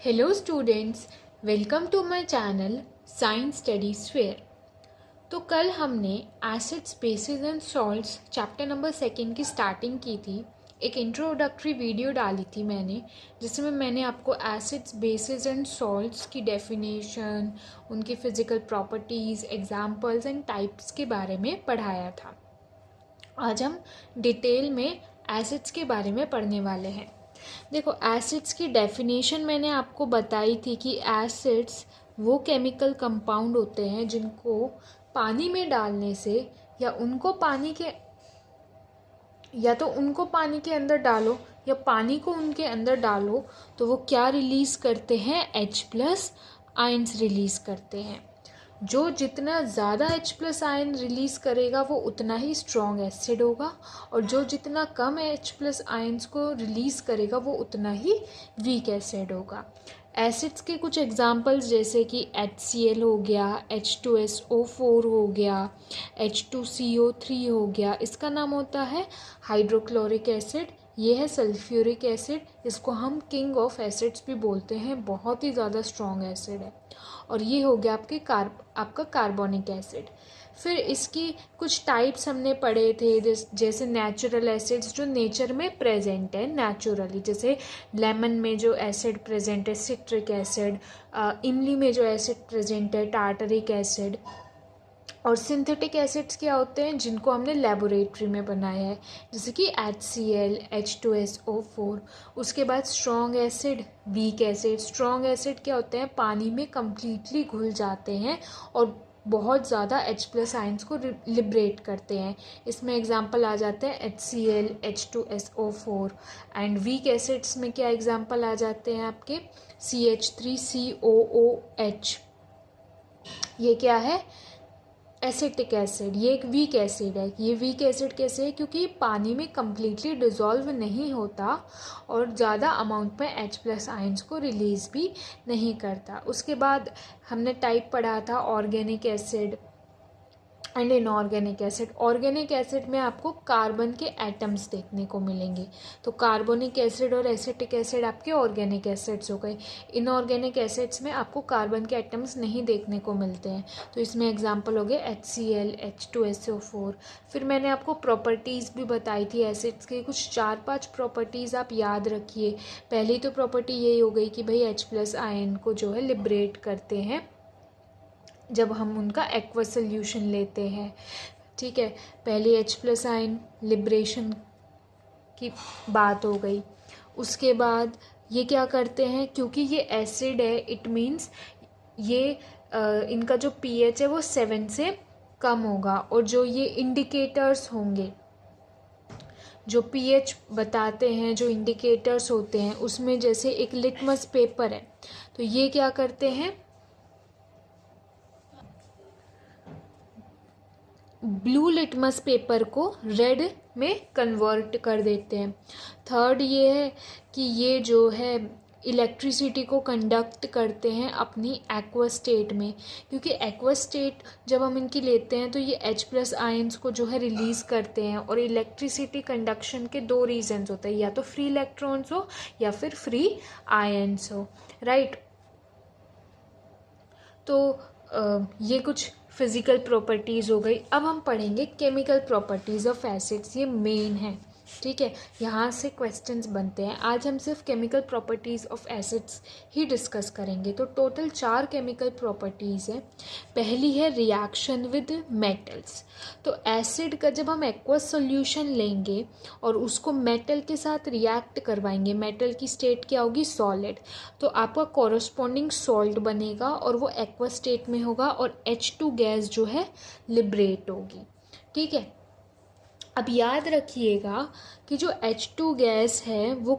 Hello students, welcome to my channel science study sphere. तो कल हमने acids bases and salts chapter number 2 की starting की थी। एक इंट्रोडक्टरी वीडियो डाली थी मैंने, जिसमें मैंने आपको एसिड्स बेसिस एंड सॉल्ट्स की डेफिनेशन, उनकी physical properties, examples and types के बारे में पढ़ाया था। आज हम डिटेल में एसिड्स के बारे में पढ़ने वाले हैं। देखो, एसिड्स की डेफिनेशन मैंने आपको बताई थी कि एसिड्स वो केमिकल कंपाउंड होते हैं जिनको पानी में डालने से या तो उनको पानी के अंदर डालो या पानी को उनके अंदर डालो तो वो क्या रिलीज़ करते हैं, H+ आयंस रिलीज़ करते हैं। जो जितना ज़्यादा H+ आयन रिलीज़ करेगा वो उतना ही स्ट्रॉन्ग एसिड होगा, और जो जितना कम H+ आयन्स को रिलीज़ करेगा वो उतना ही वीक एसिड होगा। एसिड्स के कुछ एग्जांपल्स जैसे कि HCl हो गया, H2SO4 हो गया, H2CO3 हो गया, इसका नाम होता है हाइड्रोक्लोरिक एसिड। ये है सल्फ्यूरिक एसिड, इसको हम किंग ऑफ एसिड्स भी बोलते हैं, बहुत ही ज़्यादा स्ट्रॉन्ग एसिड है। और ये हो गया आपका कार्बोनिक एसिड। फिर इसकी कुछ टाइप्स हमने पढ़े थे, जैसे नेचुरल एसिड्स जो नेचर में प्रेजेंट है नेचुरली, जैसे लेमन में जो एसिड प्रेजेंट है सिट्रिक एसिड, इमली में जो एसिड प्रेजेंट है टार्टरिक एसिड। और सिंथेटिक एसिड्स क्या होते हैं जिनको हमने लेबोरेटरी में बनाया है, जैसे कि HCl, H2SO4। उसके बाद strong acid, weak acid. Strong acid क्या होते हैं, पानी में कम्प्लीटली घुल जाते हैं और बहुत ज़्यादा H+ आयंस को लिबरेट करते हैं। इसमें एग्जांपल आ जाते हैं HCl, H2SO4। And weak acids में क्या एग्जांपल आ जाते हैं आपके CH3COOH। ये क्या है, एसिटिक एसिड। ये एक वीक एसिड है। ये वीक एसिड कैसे है, क्योंकि पानी में कम्प्लीटली डिज़ोल्व नहीं होता और ज़्यादा अमाउंट में H+ आयंस को रिलीज़ भी नहीं करता। उसके बाद हमने टाइप पढ़ा था organic acid and inorganic acid. Organic acid में आपको कार्बन के एटम्स देखने को मिलेंगे, तो कार्बोनिक एसिड और एसिटिक एसिड आपके ऑर्गेनिक एसिड्स हो गए। इनऑर्गेनिक एसिड्स में आपको कार्बन के एटम्स नहीं देखने को मिलते हैं, तो इसमें एग्जांपल हो गए HCl, H2SO4। फिर मैंने आपको प्रॉपर्टीज़ भी बताई थी एसिड्स की, कुछ 4-5 प्रॉपर्टीज़ आप याद रखिए। पहली तो प्रॉपर्टी यही हो गई कि भाई H+ आयन को जो है लिबरेट करते हैं जब हम उनका एक्वस सोल्यूशन लेते हैं। ठीक है, पहली H+ आयन लिब्रेशन की बात हो गई। उसके बाद ये क्या करते हैं, क्योंकि ये एसिड है, इट मीन्स ये इनका जो pH है वो 7 से कम होगा। और जो ये इंडिकेटर्स होंगे, जो pH बताते हैं, जो इंडिकेटर्स होते हैं, उसमें जैसे एक लिटमस पेपर है, तो ये क्या करते हैं, ब्लू लिटमस पेपर को रेड में कन्वर्ट कर देते हैं। थर्ड ये है कि ये जो है इलेक्ट्रिसिटी को कंडक्ट करते हैं अपनी एक्वस स्टेट में, क्योंकि एक्वस स्टेट जब हम इनकी लेते हैं तो ये H+ आयंस को जो है रिलीज़ करते हैं। और इलेक्ट्रिसिटी कंडक्शन के 2 रीजंस होते हैं, या तो फ्री इलेक्ट्रॉन्स हो या फिर फ्री आयंस हो, राइट। तो ये कुछ फिज़िकल प्रॉपर्टीज़ हो गई। अब हम पढ़ेंगे केमिकल प्रॉपर्टीज़ ऑफ एसिड्स, ये मेन है। ठीक है, यहाँ से क्वेश्चंस बनते हैं। आज हम सिर्फ chemical properties of acids he discuss करेंगे। तो टोटल 4 केमिकल प्रॉपर्टीज़ है। पहली है रिएक्शन विद मेटल्स। तो एसिड का जब हम एक्वस सॉल्यूशन लेंगे और उसको मेटल के साथ रिएक्ट करवाएंगे, मेटल की स्टेट क्या होगी, सॉलिड, तो आपका कॉरस्पॉन्डिंग सॉल्ट बनेगा और वो एक्वस स्टेट में होगा और H2 गैस जो है लिबरेट होगी। ठीक है, अब याद रखिएगा कि जो H2 गैस है वो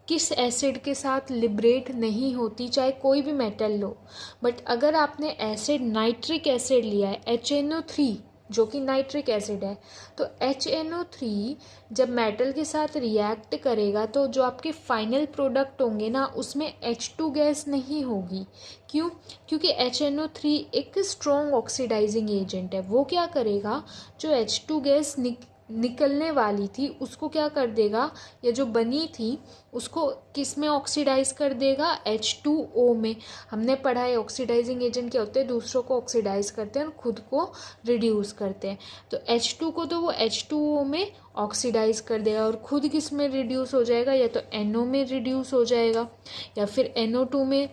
किस एसिड के साथ लिबरेट नहीं होती, चाहे कोई भी मेटल लो। बट अगर आपने एसिड नाइट्रिक एसिड लिया है HNO3, जो कि नाइट्रिक एसिड है, तो HNO3 जब मेटल के साथ रिएक्ट करेगा तो जो आपके फाइनल प्रोडक्ट होंगे ना, उसमें H2 गैस नहीं होगी। क्यों? क्योंकि HNO3 एक स्ट्रॉन्ग ऑक्सीडाइजिंग एजेंट है। वो क्या करेगा, जो H2 गैस निकलने वाली थी उसको क्या कर देगा, या जो बनी थी उसको किस में ऑक्सीडाइज कर देगा, H2O में। हमने पढ़ा है ऑक्सीडाइजिंग एजेंट क्या होते हैं, दूसरों को ऑक्सीडाइज करते हैं और खुद को रिड्यूस करते हैं। तो H2 को तो वो H2O में ऑक्सीडाइज कर देगा और खुद किस में रिड्यूस हो जाएगा, या तो NO में रिड्यूस हो जाएगा, या फिर NO2 में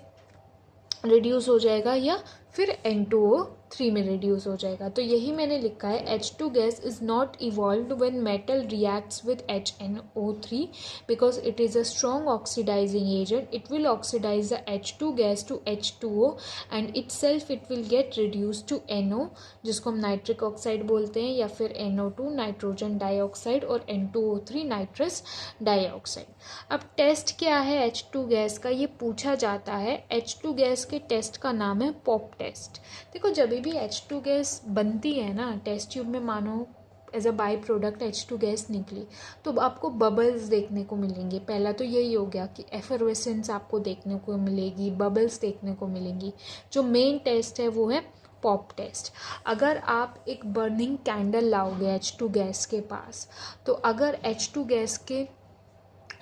रिड्यूस हो जाएगा, या फिर N2O3 में रिड्यूस हो जाएगा। तो यही मैंने लिखा है, H2 gas is not evolved when metal reacts with HNO3 because it is a strong oxidising agent. It will oxidise the H2 gas to H2O and itself it will get reduce to NO, जिसको हम nitric oxide बोलते हैं, या फिर NO2 nitrogen dioxide और N2O3 nitrous dioxide. अब test क्या है H2 गैस का, ये पूछा जाता है। H2 गैस के टेस्ट का नाम है पॉप टेस्ट। देखो जब भी H2 गैस बनती है ना टेस्ट ट्यूब में, मानो as a by product H2 gas निकली, तो आपको बबल्स देखने को मिलेंगे। पहला तो यही हो गया कि एफरवेसेंस आपको देखने को मिलेगी, बबल्स देखने को मिलेंगी। जो मेन टेस्ट है वो है पॉप टेस्ट। अगर आप एक बर्निंग कैंडल लाओगे H2 गैस के पास, तो अगर H2 गैस के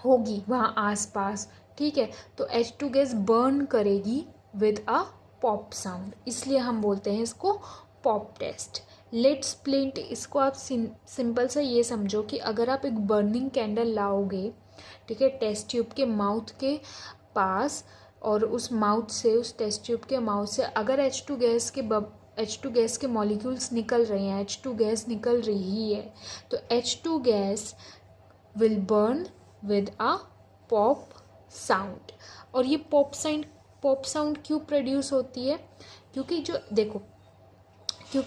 होगी वहाँ आसपास, ठीक है, तो H2 गैस बर्न करेगी विद अ पॉप साउंड, इसलिए हम बोलते हैं इसको पॉप टेस्ट। लेट स्प्लिंट, इसको आप सिंपल सा ये समझो कि अगर आप एक बर्निंग कैंडल लाओगे, ठीक है, टेस्ट ट्यूब के माउथ के पास, और उस माउथ से, उस टेस्ट ट्यूब के माउथ से अगर H2 गैस के मॉलिक्यूल्स निकल रहे हैं, H2 गैस निकल रही है, तो H2 gas will burn with a pop sound. और ये पॉप साउंड क्यों प्रोड्यूस होती है, क्योंकि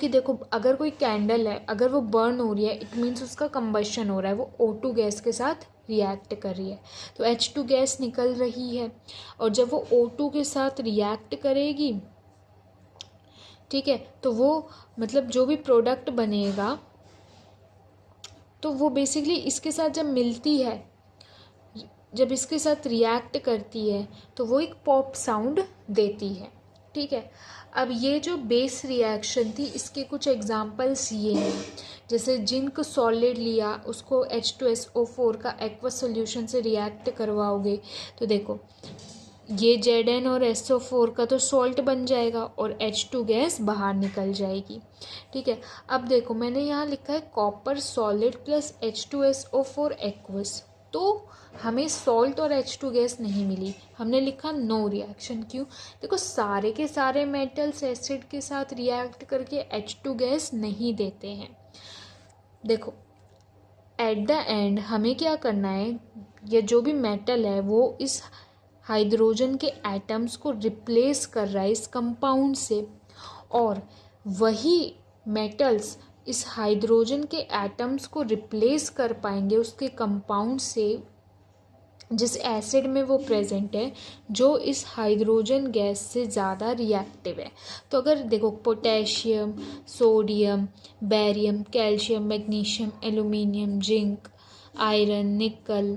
देखो अगर कोई कैंडल है, अगर वो बर्न हो रही है, इट मीन्स उसका कंबशन हो रहा है, वो O2 गैस के साथ रिएक्ट कर रही है, तो H2 गैस निकल रही है, और जब वो O2 के साथ रिएक्ट करेगी, ठीक है, तो वो मतलब जो भी प्रोडक्ट बनेगा, तो वो बेसिकली इसके साथ जब मिलती है, जब इसके साथ रिएक्ट करती है, तो वो एक पॉप साउंड देती है, ठीक है। अब ये जो बेस रिएक्शन थी, इसके कुछ एग्जांपल्स ये हैं, जैसे जिंक सॉलिड लिया, उसको H2SO4 का एक्वस सॉल्यूशन से रिएक्ट करवाओगे, तो देखो ये Zn और SO4 का तो सॉल्ट बन जाएगा और H2 गैस बाहर निकल जाएगी, ठीक है। अब देखो मैंने यहाँ लिखा है copper solid plus H2SO4 aqueous, तो हमें सॉल्ट और H2 गैस नहीं मिली, हमने लिखा नो रिएक्शन। क्यों, देखो सारे के सारे मेटल्स एसिड के साथ रिएक्ट करके H2 गैस नहीं देते हैं। देखो एट द एंड हमें क्या करना है, ये जो भी मेटल है वो इस हाइड्रोजन के एटम्स को रिप्लेस कर रहा है इस कंपाउंड से, और वही मेटल्स इस हाइड्रोजन के एटम्स को रिप्लेस कर पाएंगे उसके कंपाउंड से जिस एसिड में वो प्रेजेंट है, जो इस हाइड्रोजन गैस से ज़्यादा रिएक्टिव है। तो अगर देखो potassium, sodium, barium, calcium, magnesium, aluminium, zinc, iron, निकल,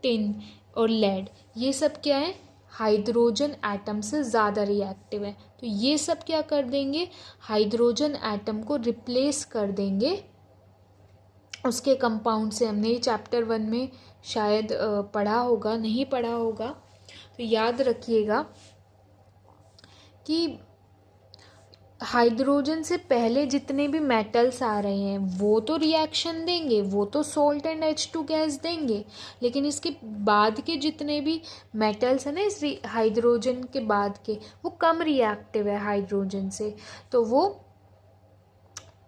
टिन और लेड, ये सब क्या है, हाइड्रोजन एटम से ज़्यादा रिएक्टिव है। तो ये सब क्या कर देंगे, हाइड्रोजन एटम को रिप्लेस कर देंगे उसके कंपाउंड से। हमने ये चैप्टर 1 में शायद पढ़ा होगा, नहीं पढ़ा होगा तो याद रखिएगा कि हाइड्रोजन से पहले जितने भी मेटल्स आ रहे हैं वो तो रिएक्शन देंगे, वो तो सोल्ट एंड H2 गैस देंगे, लेकिन इसके बाद के जितने भी मेटल्स हैं ना इस हाइड्रोजन के बाद के, वो कम रिएक्टिव है हाइड्रोजन से, तो वो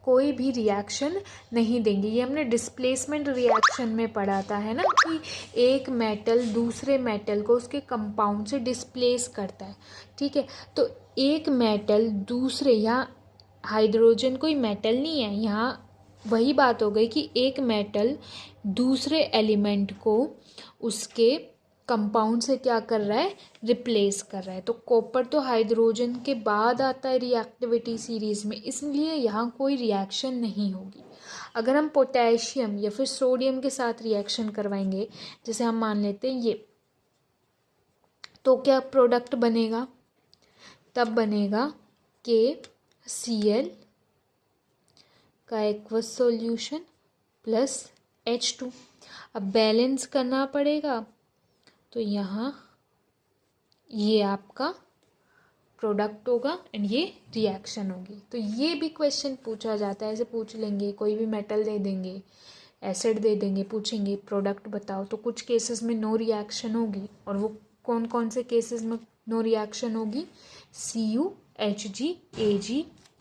कोई भी रिएक्शन नहीं देंगे। ये हमने डिस्प्लेसमेंट रिएक्शन में पढ़ा था, है ना, कि एक मेटल दूसरे मेटल को उसके कंपाउंड से डिस्प्लेस करता है, ठीक है। तो एक मेटल दूसरे, यहाँ हाइड्रोजन कोई मेटल नहीं है, यहाँ वही बात हो गई कि एक मेटल दूसरे एलिमेंट को उसके कंपाउंड से क्या कर रहा है, रिप्लेस कर रहा है। तो कॉपर तो हाइड्रोजन के बाद आता है रिएक्टिविटी सीरीज में, इसलिए यहाँ कोई रिएक्शन नहीं होगी। अगर हम पोटेशियम या फिर सोडियम के साथ रिएक्शन करवाएंगे, जैसे हम मान लेते हैं ये, तो क्या प्रोडक्ट बनेगा, तब बनेगा KCl का एक्वस सॉल्यूशन प्लस H2। अब बैलेंस करना पड़ेगा, तो यहाँ ये आपका प्रोडक्ट होगा एंड ये रिएक्शन होगी। तो ये भी क्वेश्चन पूछा जाता है, ऐसे पूछ लेंगे, कोई भी मेटल दे देंगे, एसिड दे देंगे, पूछेंगे प्रोडक्ट बताओ, तो कुछ केसेस में नो रिएक्शन होगी। और वो कौन कौन से केसेस में नो रिएक्शन होगी? Cu, Hg, Ag,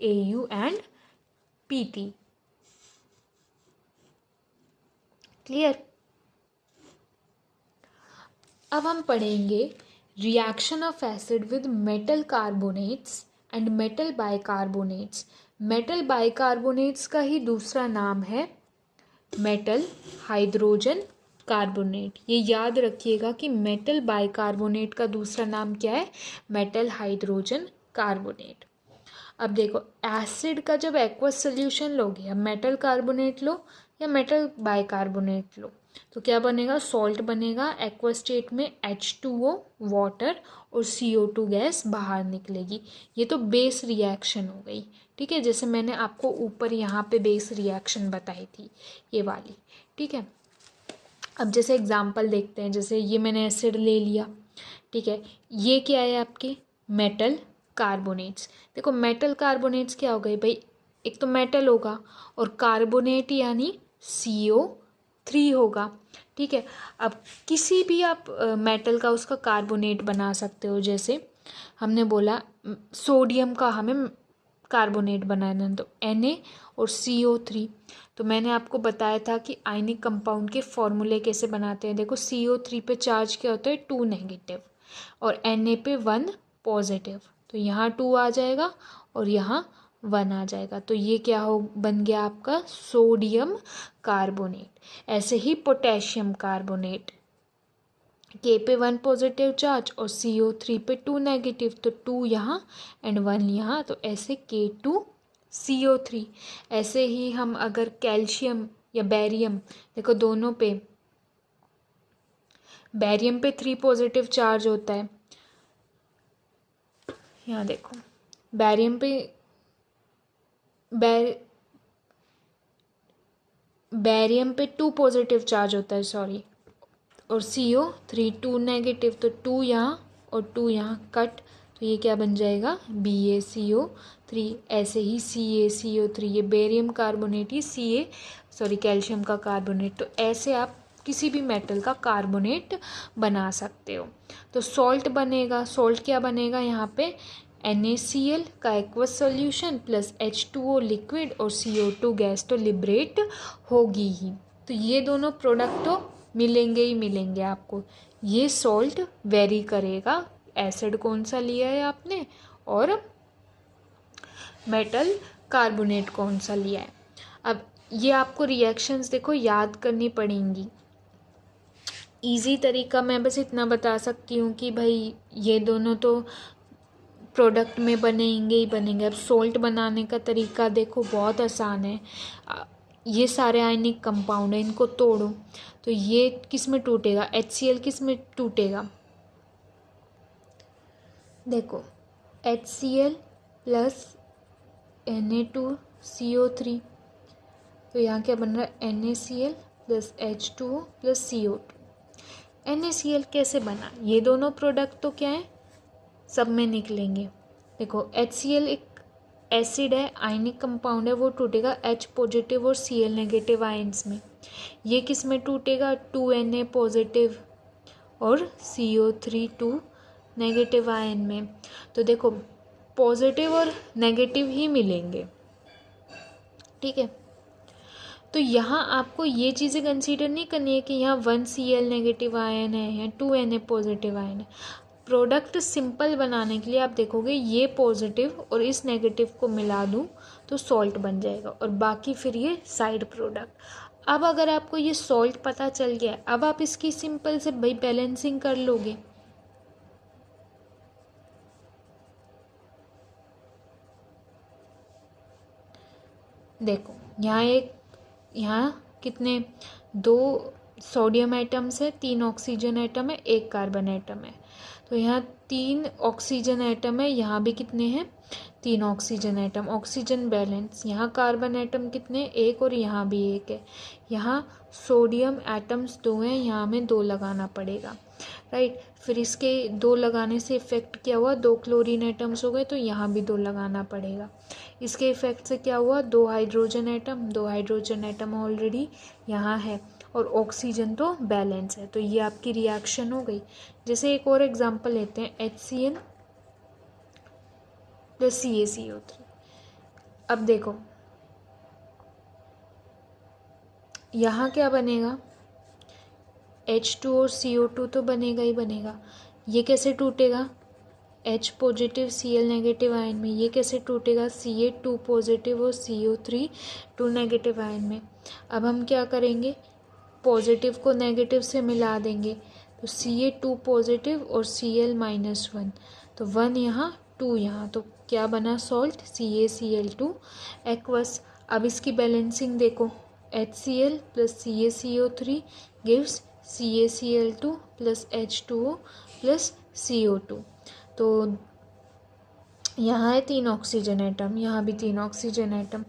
Au and Pt। Clear? अब हम पढ़ेंगे reaction of acid with metal carbonates and metal bicarbonates. Metal bicarbonates का ही दूसरा नाम है मेटल हाइड्रोजन कार्बोनेट। ये याद रखिएगा कि मेटल बाइकार्बोनेट का दूसरा नाम क्या है? Metal hydrogen carbonate. अब देखो, एसिड का जब एक्वस सोल्यूशन लोगे, अब मेटल कार्बोनेट लो या मेटल बाइकार्बोनेट लो, तो क्या बनेगा? सॉल्ट बनेगा। एक्वस स्टेट में H2O वाटर और CO2 गैस बाहर निकलेगी। ये तो बेस रिएक्शन हो गई, ठीक है, जैसे मैंने आपको ऊपर यहाँ पे बेस रिएक्शन बताई थी, ये वाली, ठीक है। अब जैसे एग्जांपल देखते हैं, जैसे ये मैंने एसिड ले लिया, ठीक है, ये क्या है आपके? Metal carbonates. देखो मेटल कार्बोनेट्स क्या हो गए भाई? एक तो मेटल होगा और कार्बोनेट यानी CO3 होगा, ठीक है। अब किसी भी आप मेटल का उसका कार्बोनेट बना सकते हो। जैसे हमने बोला सोडियम का हमें कार्बोनेट बनाना है, तो Na और CO3। तो मैंने आपको बताया था कि आयनिक कंपाउंड के फॉर्मूले कैसे बनाते हैं। देखो CO3 पे चार्ज क्या होता है? 2 नेगेटिव और Na पे 1 पॉजिटिव। तो यहाँ 2 आ जाएगा और यहाँ 1 आ जाएगा। तो ये क्या हो बन गया आपका? Sodium carbonate. ऐसे ही पोटेशियम कार्बोनेट, K पे 1 पॉजिटिव चार्ज और CO3 पे 2 नेगेटिव, तो 2 यहाँ एंड 1 यहाँ, तो ऐसे K2CO3। ऐसे ही हम अगर कैल्शियम या बैरियम, देखो दोनों पे, बैरियम पे 3 पॉजिटिव चार्ज होता है, यहाँ देखो बैरियम पे बैरियम पे 2 पॉजिटिव चार्ज होता है, सॉरी, और CO3 2 नेगेटिव, तो 2 यहाँ और 2 यहाँ कट, तो ये क्या बन जाएगा? BaCO3। ऐसे ही CaCO3, ये बेरियम कार्बोनेट, ही कैल्शियम का कार्बोनेट। तो ऐसे आप किसी भी मेटल का कार्बोनेट बना सकते हो। तो सॉल्ट बनेगा, सॉल्ट क्या बनेगा यहाँ पे? NaCl का aqueous solution plus H2O liquid और CO2 गैस, तो लिबरेट होगी ही। तो ये दोनों प्रोडक्ट तो मिलेंगे ही मिलेंगे आपको। ये सॉल्ट वेरी करेगा, एसिड कौन सा लिया है आपने और मेटल कार्बोनेट कौन सा लिया है। अब ये आपको रिएक्शंस देखो याद करनी पड़ेंगी। इजी तरीका मैं बस इतना बता सकती हूँ कि भाई ये दोनों तो प्रोडक्ट में बनेंगे ही बनेंगे। अब सॉल्ट बनाने का तरीका देखो बहुत आसान है। ये सारे आयनिक कंपाउंड है, इनको तोड़ो, तो ये किस में टूटेगा? HCl किस में टूटेगा? देखो HCl प्लस Na2CO3, तो यहाँ क्या बन रहा है? NaCl plus H2O plus CO2। NaCl कैसे बना? ये दोनों प्रोडक्ट तो क्या है? सब में निकलेंगे। देखो HCl एक एसिड है, आयनिक कंपाउंड है, वो टूटेगा H पॉजिटिव और Cl नेगेटिव आयंस में। ये किस में टूटेगा? 2Na पॉजिटिव और CO3 2 नेगेटिव आयन में। तो देखो पॉजिटिव और नेगेटिव ही मिलेंगे, ठीक है। तो यहाँ आपको ये चीज़ें कंसीडर नहीं करनी है कि यहाँ 1 Cl नेगेटिव आयन है या 2Na पॉजिटिव आयन है। प्रोडक्ट सिंपल बनाने के लिए आप देखोगे ये पॉजिटिव और इस नेगेटिव को मिला दूँ तो सॉल्ट बन जाएगा और बाकी फिर ये साइड प्रोडक्ट। अब अगर आपको ये सॉल्ट पता चल गया, अब आप इसकी सिंपल से भाई बैलेंसिंग कर लोगे। देखो यहाँ कितने 2 सोडियम एटम्स है, 3 ऑक्सीजन एटम है, 1 कार्बन एटम है। तो यहाँ 3 ऑक्सीजन एटम है, यहाँ भी कितने हैं 3 ऑक्सीजन एटम, ऑक्सीजन बैलेंस। यहाँ कार्बन एटम कितने 1 और यहाँ भी 1 है। यहाँ सोडियम एटम्स 2 हैं, यहाँ हमें 2 लगाना पड़ेगा, राइट। फिर इसके 2 लगाने से इफेक्ट क्या हुआ, 2 क्लोरीन एटम्स हो गए, तो यहाँ भी 2 लगाना पड़ेगा। इसके इफेक्ट से क्या हुआ, 2 hydrogen atom, 2 hydrogen atom already यहाँ है और ऑक्सीजन तो बैलेंस है। तो ये आपकी रिएक्शन हो गई। जैसे एक और एग्जांपल लेते हैं, HCl प्लस CaCO3। अब देखो यहाँ क्या बनेगा, H2 और CO2 तो बनेगा ही बनेगा। ये कैसे टूटेगा, H positive Cl negative ion में, ये कैसे टूटेगा, Ca2 पॉजिटिव और CO3 2 नेगेटिव आयन में। अब हम क्या करेंगे, पॉजिटिव को नेगेटिव से मिला देंगे, तो Ca2 पॉजिटिव और Cl-1, तो 1 यहाँ 2 यहाँ, तो क्या बना सॉल्ट, CaCl2 एक्वस। अब इसकी बैलेंसिंग देखो, HCl plus CaCO3 gives CaCl2 plus H2O plus CO2। तो यहाँ है 3 ऑक्सीजन एटम, यहाँ भी 3 ऑक्सीजन एटम,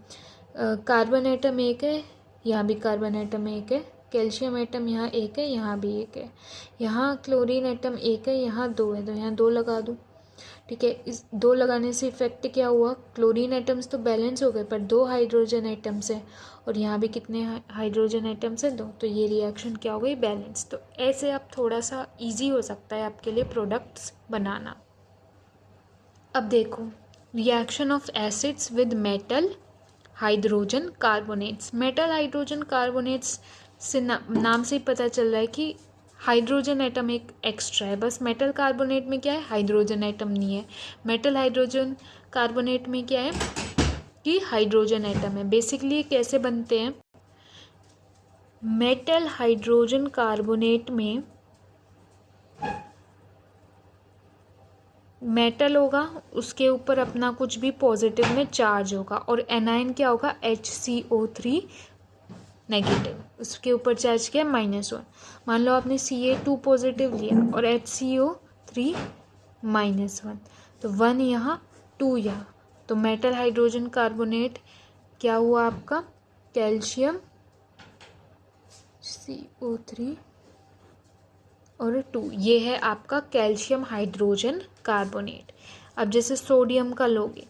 कार्बन एटम 1 है, यहाँ भी कार्बन एटम 1 है, कैल्शियम एटम यहाँ 1 है, यहाँ भी 1 है, यहाँ क्लोरीन एटम 1 है, यहाँ 2 है, तो यहाँ 2 लगा दूँ, ठीक है। इस 2 लगाने से इफेक्ट क्या हुआ, क्लोरीन एटम्स तो बैलेंस हो गए, पर 2 हाइड्रोजन एटम्स है, और यहाँ भी कितने हाइड्रोजन एटम्स है 2, तो ये रिएक्शन क्या हो गई, बैलेंस। तो ऐसे आप थोड़ा सा इजी हो सकता है आपके लिए प्रोडक्ट्स बनाना। अब देखो, reaction of acids with metal hydrogen carbonates. Metal hydrogen carbonates से नाम से ही पता चल रहा है कि हाइड्रोजन एटम एक एक्स्ट्रा है। बस मेटल कार्बोनेट में क्या है, हाइड्रोजन एटम नहीं है। मेटल हाइड्रोजन कार्बोनेट में क्या है कि हाइड्रोजन एटम है। बेसिकली कैसे बनते हैं, मेटल हाइड्रोजन कार्बोनेट में मेटल होगा, उसके ऊपर अपना कुछ भी पॉजिटिव में चार्ज होगा, और एनायन क्या होगा, HCO3 नेगेटिव, उसके ऊपर चार्ज किया -1। मान लो आपने Ca2 पॉजिटिव लिया और HCO3 -1, तो 1 यहाँ 2 यहाँ, तो मेटल हाइड्रोजन कार्बोनेट क्या हुआ आपका, कैल्शियम CO3 और 2, ये है आपका कैल्शियम हाइड्रोजन कार्बोनेट। अब जैसे सोडियम का लोगे,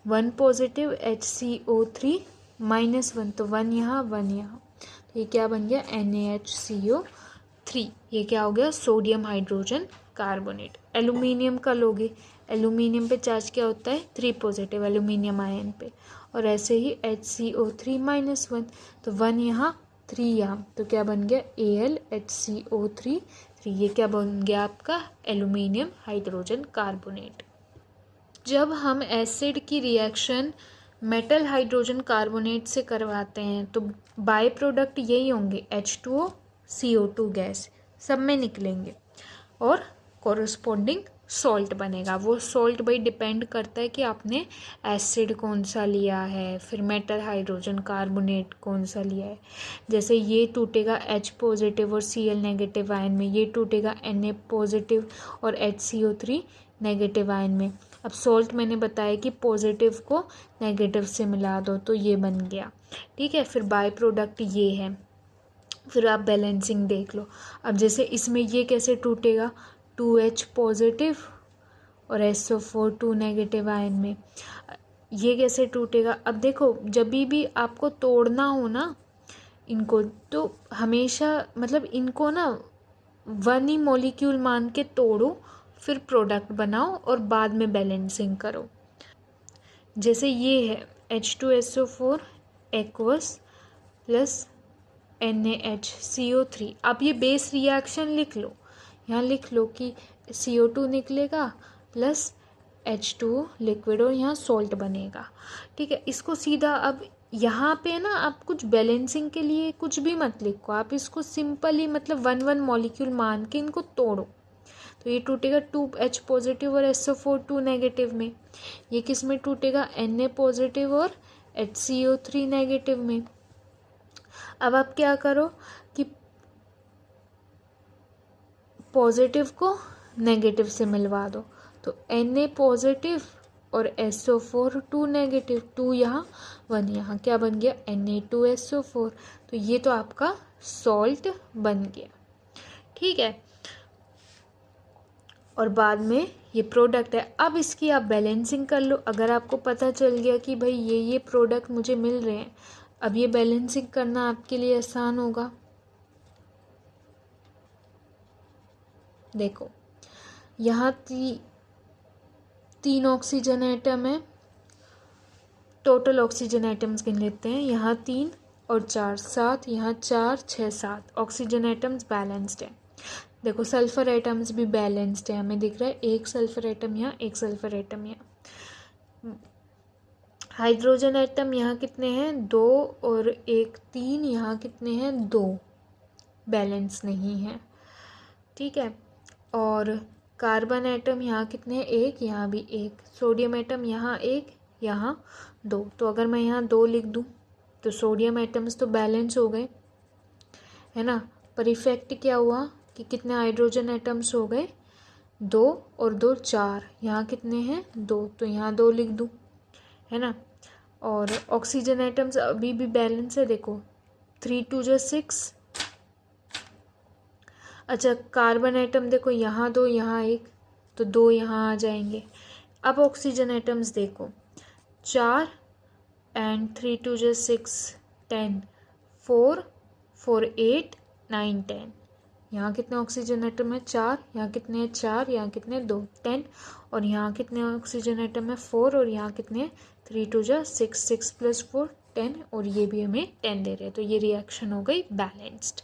1 पॉजिटिव HCO3 -1, तो 1 यहाँ 1 यहाँ, तो ये क्या बन गया, NaHCO3। ये क्या हो गया, सोडियम हाइड्रोजन कार्बोनेट। एल्यूमिनियम का लोगे, एल्यूमिनियम पे चार्ज क्या होता है, 3 पॉजिटिव एल्यूमिनियम आयन पे, और ऐसे ही HCO3 -1, तो 1 यहाँ 3 यहाँ, तो क्या बन गया, AlHCO3। ये क्या बन गया आपका, एल्यूमिनियम हाइड्रोजन कार्बोनेट। जब हम एसिड की रिएक्शन मेटल हाइड्रोजन कार्बोनेट से करवाते हैं तो बाय प्रोडक्ट यही होंगे, H2O CO2 गैस सब में निकलेंगे, और कॉरस्पॉन्डिंग सॉल्ट बनेगा। वो सॉल्ट भाई डिपेंड करता है कि आपने एसिड कौन सा लिया है, फिर मेटल हाइड्रोजन कार्बोनेट कौन सा लिया है। जैसे ये टूटेगा H पॉजिटिव और Cl नेगेटिव आयन में, ये टूटेगा Na पॉजिटिव और HCO3 नेगेटिव आयन में। अब सॉल्ट मैंने बताया कि पॉजिटिव को नेगेटिव से मिला दो, तो ये बन गया, ठीक है। फिर बाय प्रोडक्ट ये है, फिर आप बैलेंसिंग देख लो। अब जैसे इसमें ये कैसे टूटेगा, 2H पॉजिटिव और SO4 2 नेगेटिव आयन में, ये कैसे टूटेगा। अब देखो, जब भी आपको तोड़ना हो ना इनको, तो हमेशा मतलब इनको ना 1 ही मॉलिक्यूल मान के तोड़ो, फिर प्रोडक्ट बनाओ और बाद में बैलेंसिंग करो। जैसे ये है H2SO4 एक्वस प्लस NaHCO3। अब ये बेस रिएक्शन लिख लो, यहाँ लिख लो कि CO2 निकलेगा प्लस H2O लिक्विड, और यहाँ सॉल्ट बनेगा, ठीक है। इसको सीधा अब यहाँ पे ना आप कुछ बैलेंसिंग के लिए कुछ भी मत लिखो, आप इसको सिंपली मतलब 1 मॉलिक्यूल मान के इनको तोड़ो, तो ये टूटेगा 2H पॉजिटिव और SO4 2 नेगेटिव में। ये किस में टूटेगा, Na पॉजिटिव और HCO3 नेगेटिव में। अब आप क्या करो कि पॉजिटिव को नेगेटिव से मिलवा दो, तो Na पॉजिटिव और SO4 2 नेगेटिव, 2 यहाँ 1 यहाँ, क्या बन गया Na2SO4। तो ये तो आपका सॉल्ट बन गया, ठीक है। और बाद में ये प्रोडक्ट है। अब इसकी आप बैलेंसिंग कर लो। अगर आपको पता चल गया कि भाई ये प्रोडक्ट मुझे मिल रहे हैं, अब ये बैलेंसिंग करना आपके लिए आसान होगा। देखो यहाँ 3 ऑक्सीजन एटम है, टोटल ऑक्सीजन एटम्स गिन लेते हैं। यहाँ 3 और 4 7, यहाँ 4 6 7 ऑक्सीजन एटम्स बैलेंस्ड है। देखो सल्फर एटम्स भी बैलेंस्ड है, हमें दिख रहा है एक सल्फर एटम यहाँ, एक सल्फर एटम यहाँ। हाइड्रोजन एटम यहाँ कितने हैं 2 और 1 3, यहाँ कितने हैं 2, बैलेंस नहीं है, ठीक है। और कार्बन एटम यहाँ कितने हैं 1, यहाँ भी 1। सोडियम एटम यहाँ 1, यहाँ 2। तो अगर मैं यहाँ 2 लिख दूँ तो सोडियम एटम्स तो बैलेंस हो गए, है ना। पर इफेक्ट क्या हुआ कि कितने हाइड्रोजन एटम्स हो गए 2 और 2 4, यहाँ कितने हैं 2, तो यहाँ 2 लिख दूँ, है ना। और ऑक्सीजन एटम्स अभी भी बैलेंस है, देखो 3 2 जो 6। अच्छा कार्बन एटम देखो यहाँ 2 यहाँ 1, तो 2 यहाँ आ जाएंगे। अब ऑक्सीजन एटम्स देखो 4 एंड 3 2 जो 6 10, 4 4 8 9 10, यहाँ कितने ऑक्सीजन एटम है 4, यहाँ कितने हैं 4, यहाँ कितने 2 10, और यहाँ कितने ऑक्सीजन एटम है 4, और यहाँ कितने 3 2 जो 6 6 + 4 10, और ये भी हमें 10 दे रहे हैं। तो ये रिएक्शन हो गई बैलेंस्ड।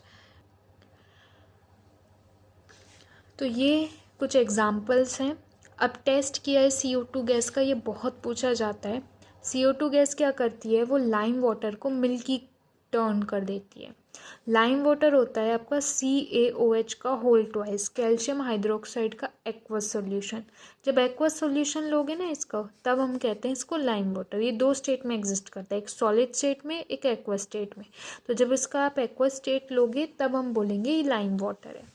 तो ये कुछ एग्जाम्पल्स हैं। अब टेस्ट किया है CO2 गैस का, ये बहुत पूछा जाता है। CO2 गैस क्या करती है, वो लाइम वाटर को मिल्की टर्न कर देती है। लाइम वाटर होता है आपका CaOH का होल ट्वाइस, कैल्शियम हाइड्रोक्साइड का एक्वस सॉल्यूशन। जब एक्वस सॉल्यूशन लोगे ना इसका, तब हम कहते हैं इसको लाइम वाटर। ये 2 स्टेट में एग्जिस्ट करता है, एक सॉलिड स्टेट में, एक एक्वस स्टेट में। तो जब इसका आप एक्वस स्टेट लोगे तब हम बोलेंगे ये लाइम वाटर है।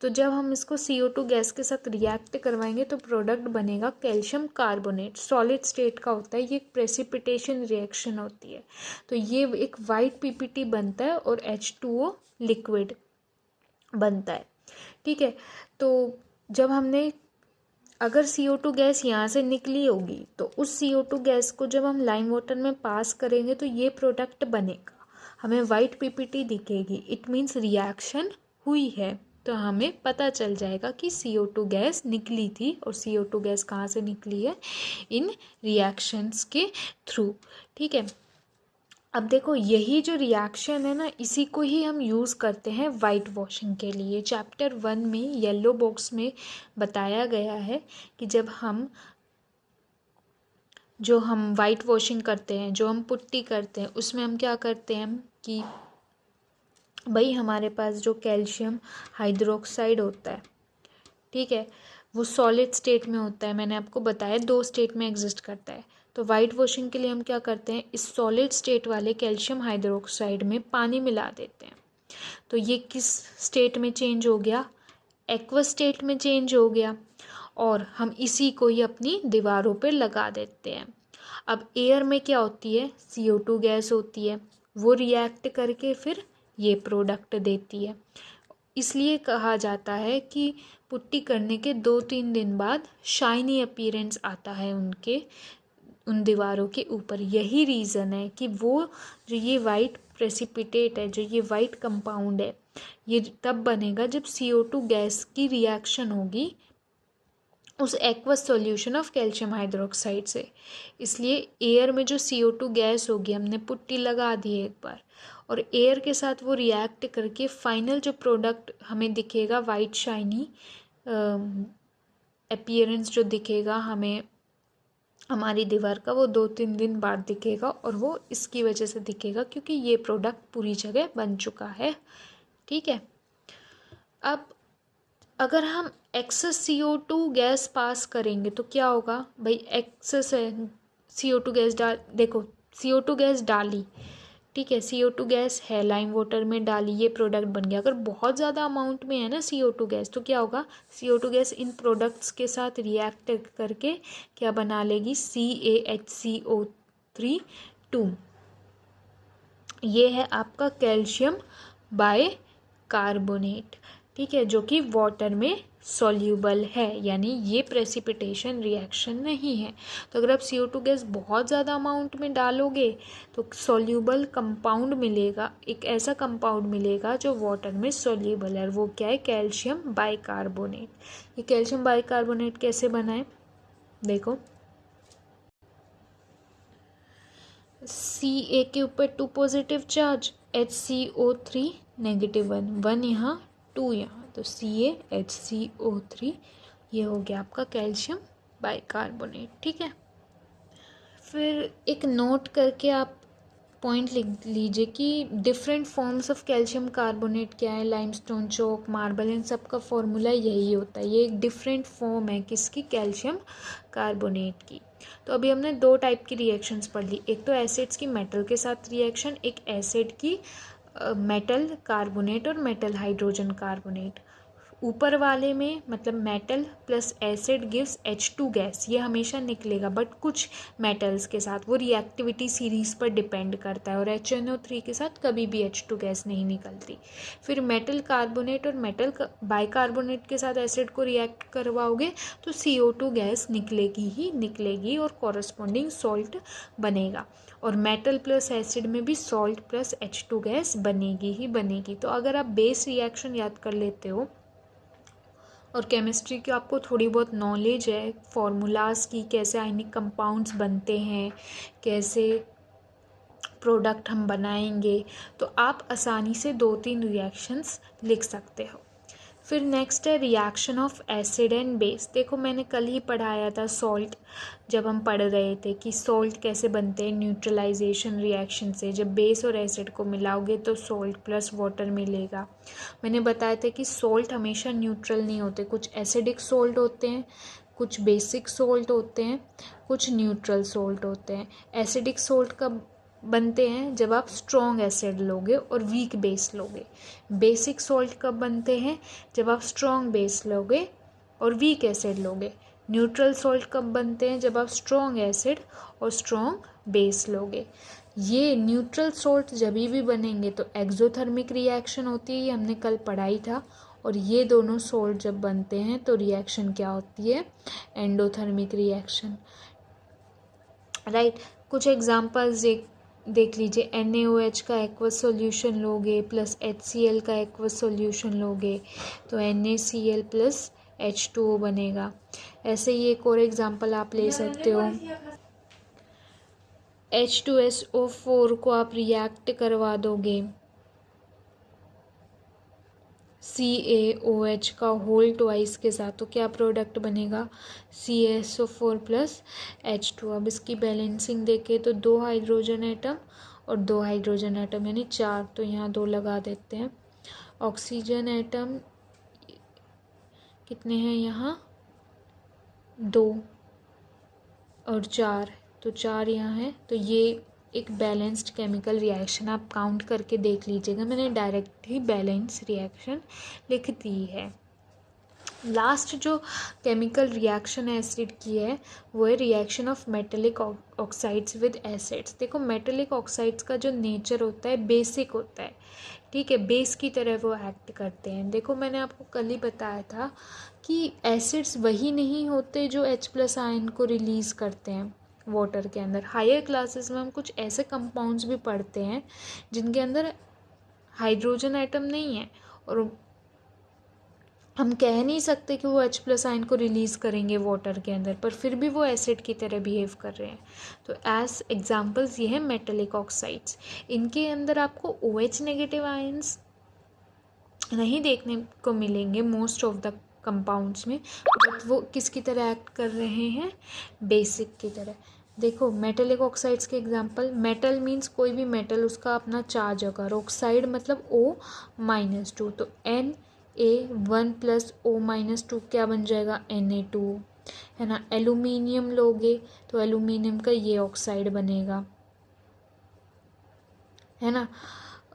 तो जब हम इसको CO2 गैस के साथ रिएक्ट करवाएंगे तो प्रोडक्ट बनेगा कैल्शियम कार्बोनेट, सॉलिड स्टेट का होता है। ये एक प्रेसिपिटेशन रिएक्शन होती है। तो ये एक वाइट PPT बनता है और H2O लिक्विड बनता है, ठीक है। तो जब हमने अगर CO2 गैस यहाँ से निकली होगी तो उस CO2 गैस को जब हम लाइम वाटर में पास करेंगे तो ये प्रोडक्ट बनेगा, हमें वाइट PPT दिखेगी। इट मीन्स रिएक्शन हुई है, तो हमें पता चल जाएगा कि CO2 गैस निकली थी। और CO2 गैस कहाँ से निकली है, इन रिएक्शंस के थ्रू, ठीक है। अब देखो यही जो रिएक्शन है ना, इसी को ही हम यूज़ करते हैं वाइट वॉशिंग के लिए। चैप्टर 1 में येलो बॉक्स में बताया गया है कि जब हम वाइट वॉशिंग करते हैं, जो हम पुट्टी करते हैं, उसमें हम क्या करते हैं कि भाई हमारे पास जो कैल्शियम हाइड्रोक्साइड होता है, ठीक है, वो सॉलिड स्टेट में होता है। मैंने आपको बताया 2 स्टेट में एग्जिस्ट करता है। तो वाइट वॉशिंग के लिए हम क्या करते हैं, इस सॉलिड स्टेट वाले कैल्शियम हाइड्रोक्साइड में पानी मिला देते हैं। तो ये किस स्टेट में चेंज हो गया, एक्वस स्टेट में चेंज हो गया। और हम इसी को ही अपनी दीवारों पे लगा देते हैं। अब एयर में क्या होती है, CO2 गैस होती है, वो रिएक्ट करके फिर ये प्रोडक्ट देती है। इसलिए कहा जाता है कि पुट्टी करने के 2-3 दिन बाद शाइनी अपीयरेंस आता है उन दीवारों के ऊपर। यही रीज़न है कि वो जो ये वाइट प्रेसिपिटेट है, जो ये वाइट कंपाउंड है, ये तब बनेगा जब CO2 गैस की रिएक्शन होगी उस aqueous solution of calcium hydroxide से। इसलिए एयर में जो CO2 गैस होगी, हमने पुट्टी लगा दी है एक बार, और एयर के साथ वो रिएक्ट करके फाइनल जो प्रोडक्ट हमें दिखेगा, वाइट शाइनी अपीयरेंस जो दिखेगा हमें हमारी दीवार का, वो 2-3 दिन बाद दिखेगा। और वो इसकी वजह से दिखेगा क्योंकि ये प्रोडक्ट पूरी जगह बन चुका है, ठीक है। अब अगर हम एक्सेस CO2 गैस पास करेंगे तो क्या होगा भाई, एक्सेस है CO2 गैस देखो CO2 गैस डाली, ठीक है, CO2 गैस है, लाइम वाटर में डाली, ये प्रोडक्ट बन गया। अगर बहुत ज़्यादा अमाउंट में है ना CO2 गैस, तो क्या होगा, CO2 गैस इन प्रोडक्ट्स के साथ रिएक्ट करके क्या बना लेगी, CaHCO3 2। ये है आपका कैल्शियम बाइकार्बोनेट, ठीक है, जो कि वाटर में सॉल्यूबल है, यानी ये प्रेसिपिटेशन रिएक्शन नहीं है। तो अगर आप CO2 गैस बहुत ज़्यादा अमाउंट में डालोगे तो सॉल्यूबल कंपाउंड मिलेगा, एक ऐसा कंपाउंड मिलेगा जो वाटर में सॉल्यूबल है, वो क्या है, कैल्शियम बाइकार्बोनेट। ये कैल्शियम बाइकार्बोनेट कैसे बना है, देखो, Ca के ऊपर 2 पॉजिटिव चार्ज, HCO3 -1, 1 यहाँ 2 यहाँ, तो CaHCO3 ये हो गया आपका कैल्शियम बाइकार्बोनेट, ठीक है। फिर एक नोट करके आप पॉइंट लिख लीजिए कि different forms of calcium carbonate क्या है, लाइमस्टोन, चौक, मार्बल, इन सब का फॉर्मूला यही होता है। ये एक डिफरेंट फॉर्म है किसकी, कैल्शियम कार्बोनेट की। तो अभी हमने 2 टाइप की रिएक्शंस पढ़ ली, एक तो एसिड्स की मेटल के साथ रिएक्शन, एक एसिड की मेटल कार्बोनेट और मेटल हाइड्रोजन कार्बोनेट। ऊपर वाले में मतलब metal plus acid gives H2 gas, ये हमेशा निकलेगा, बट कुछ मेटल्स के साथ वो रिएक्टिविटी सीरीज पर डिपेंड करता है, और HNO3 के साथ कभी भी H2 गैस नहीं निकलती। फिर मेटल कार्बोनेट और मेटल बाइकार्बोनेट के साथ एसिड को रिएक्ट करवाओगे तो CO2 गैस निकलेगी ही निकलेगी और कॉरस्पॉन्डिंग सॉल्ट बनेगा, और मेटल प्लस एसिड में भी सॉल्ट प्लस H2 गैस बनेगी ही बनेगी। तो अगर आप बेस रिएक्शन याद कर लेते हो और केमिस्ट्री की आपको थोड़ी बहुत नॉलेज है फॉर्मूलाज की, कैसे आयनिक कंपाउंड्स बनते हैं, कैसे प्रोडक्ट हम बनाएंगे, तो आप आसानी से 2-3 रिएक्शंस लिख सकते हो। फिर नेक्स्ट है reaction of acid and base. देखो मैंने कल ही पढ़ाया था सॉल्ट, जब हम पढ़ रहे थे कि सॉल्ट कैसे बनते हैं न्यूट्रलाइजेशन रिएक्शन से, जब बेस और एसिड को मिलाओगे तो सॉल्ट प्लस वाटर मिलेगा। मैंने बताया था कि सॉल्ट हमेशा न्यूट्रल नहीं होते, कुछ एसिडिक सॉल्ट होते हैं, कुछ बेसिक सॉल्ट होते हैं, कुछ न्यूट्रल सॉल्ट होते हैं। एसिडिक सॉल्ट कब बनते हैं, जब आप स्ट्रॉन्ग एसिड लोगे और वीक बेस लोगे। बेसिक सॉल्ट कब बनते हैं, जब आप स्ट्रॉन्ग बेस लोगे और वीक एसिड लोगे। न्यूट्रल सॉल्ट कब बनते हैं, जब आप स्ट्रॉन्ग एसिड और स्ट्रॉन्ग बेस लोगे। ये न्यूट्रल सॉल्ट जब भी बनेंगे तो एक्सोथर्मिक रिएक्शन होती है, ये हमने कल पढ़ाई था, और ये दोनों सॉल्ट जब बनते हैं तो रिएक्शन क्या होती है, एंडोथर्मिक रिएक्शन, राइट। कुछ एग्जांपल्स देख लीजिए, NaOH का एक्वस सॉल्यूशन लोगे प्लस HCl का एक्वस सॉल्यूशन लोगे तो NaCl प्लस H2O बनेगा। ऐसे ही एक और एग्जांपल आप ले सकते हो, H2SO4 को आप रिएक्ट करवा दोगे CaOH का होल ट्वाइस के साथ, तो क्या प्रोडक्ट बनेगा, CaSO4 प्लस H2। अब इसकी बैलेंसिंग देखें तो 2 हाइड्रोजन एटम और 2 हाइड्रोजन एटम यानी 4, तो यहाँ 2 लगा देते हैं। ऑक्सीजन एटम कितने हैं यहाँ, 2 और 4, तो 4 यहाँ है, तो ये एक बैलेंस्ड केमिकल रिएक्शन आप काउंट करके देख लीजिएगा, मैंने डायरेक्ट ही बैलेंस रिएक्शन लिख दी है। लास्ट जो केमिकल रिएक्शन एसिड की है वो है reaction of metallic oxides with acids. देखो मेटेलिक ऑक्साइड्स का जो नेचर होता है बेसिक होता है, ठीक है, बेस की तरह वो एक्ट करते हैं। देखो मैंने आपको कल ही बताया था कि एसिड्स वही नहीं होते जो H+ आयन को रिलीज़ करते हैं वाटर के अंदर। हायर क्लासेस में हम कुछ ऐसे कंपाउंड्स भी पढ़ते हैं जिनके अंदर हाइड्रोजन एटम नहीं है, और हम कह नहीं सकते कि वो H+ आयन को रिलीज़ करेंगे वाटर के अंदर, पर फिर भी वो एसिड की तरह बिहेव कर रहे हैं। तो एज एग्जांपल्स ये हैं मेटेलिक ऑक्साइड्स। इनके अंदर आपको OH नेगेटिव आयंस नहीं देखने को मिलेंगे मोस्ट ऑफ द कंपाउंड्स में, बट वो किसकी तरह एक्ट कर रहे हैं, बेसिक की तरह। देखो मेटेलिक ऑक्साइड्स के एग्जांपल, मेटल मीन्स कोई भी मेटल, उसका अपना चार्ज होगा, और ऑक्साइड मतलब O-2, तो Na1 + O-2 क्या बन जाएगा, Na2, है ना। एल्यूमिनियम लोगे तो एल्यूमिनियम का ये ऑक्साइड बनेगा, है ना।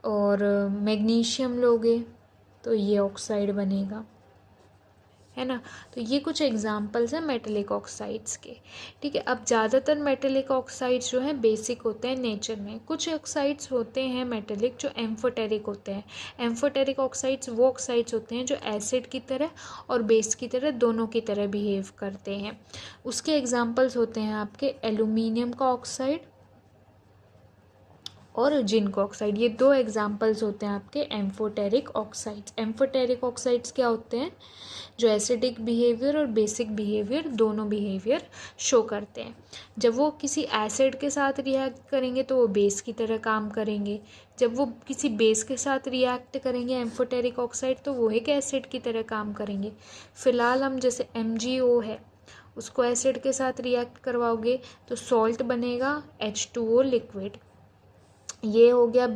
और मैग्नीशियम लोगे तो ये ऑक्साइड बनेगा, है ना। तो ये कुछ एग्जांपल्स हैं मेटेलिक ऑक्साइड्स के, ठीक है। अब ज़्यादातर मेटेलिक ऑक्साइड्स जो हैं बेसिक होते हैं नेचर में। कुछ ऑक्साइड्स होते हैं मेटेलिक जो एम्फोटेरिक होते हैं। एम्फोटेरिक ऑक्साइड्स वो ऑक्साइड्स होते हैं जो एसिड की तरह और बेस की तरह दोनों की तरह बिहेव करते हैं। उसके एग्जाम्पल्स होते हैं आपके एल्यूमिनियम का ऑक्साइड और जिंक ऑक्साइड। ये दो एग्जाम्पल्स होते हैं आपके एम्फोटेरिक ऑक्साइड्स। एम्फोटेरिक ऑक्साइड्स क्या होते हैं, जो एसिडिक बिहेवियर और बेसिक बिहेवियर दोनों बिहेवियर शो करते हैं। जब वो किसी एसिड के साथ रिएक्ट करेंगे तो वो बेस की तरह काम करेंगे। जब वो किसी बेस के साथ रिएक्ट करेंगे एम्फोटेरिक ऑक्साइड तो वो एक एसिड की तरह काम करेंगे। फ़िलहाल हम जैसे MgO है उसको एसिड के साथ रिएक्ट करवाओगे तो सॉल्ट बनेगा H2O लिक्विड। ये हो गया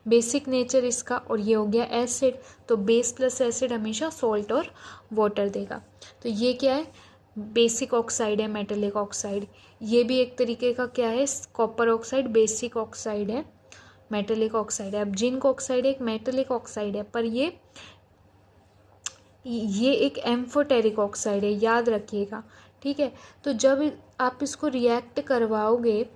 बेसिक नेचर इसका, और ये हो गया एसिड। तो बेस प्लस एसिड हमेशा सॉल्ट और वाटर देगा। तो ये क्या है, बेसिक ऑक्साइड है मेटेलिक ऑक्साइड। ये भी एक तरीके का क्या है, कॉपर ऑक्साइड बेसिक ऑक्साइड है, मेटेलिक ऑक्साइड है। अब जिंक ऑक्साइड एक मेटेलिक ऑक्साइड है, पर ये एक एम्फोटेरिक ऑक्साइड है, याद रखिएगा, ठीक है। तो जब आप इसको रिएक्ट करवाओगे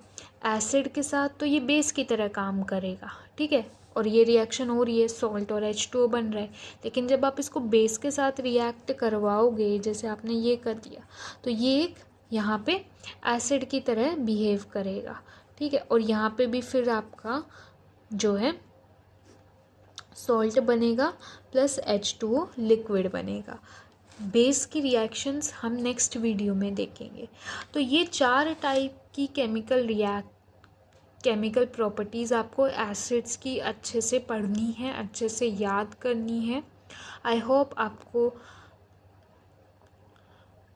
एसिड के साथ तो ये बेस की तरह काम करेगा, ठीक है। और ये रिएक्शन हो रही है, सॉल्ट और H2O बन रहा है। लेकिन जब आप इसको बेस के साथ रिएक्ट करवाओगे, जैसे आपने ये कर दिया, तो ये एक यहाँ पे एसिड की तरह बिहेव करेगा, ठीक है। और यहाँ पे भी फिर आपका जो है सॉल्ट बनेगा प्लस H2O लिक्विड बनेगा। बेस की रिएक्शंस हम नेक्स्ट वीडियो में देखेंगे। तो ये 4 टाइप की केमिकल प्रॉपर्टीज़ आपको एसिड्स की अच्छे से पढ़नी है, अच्छे से याद करनी है। आई होप आपको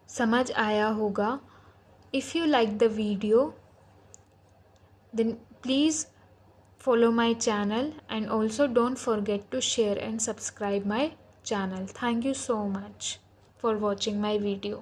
समझ आया होगा। If you like the video then please follow my channel, and also don't forget to share and subscribe my channel. Thank you so much for watching my video.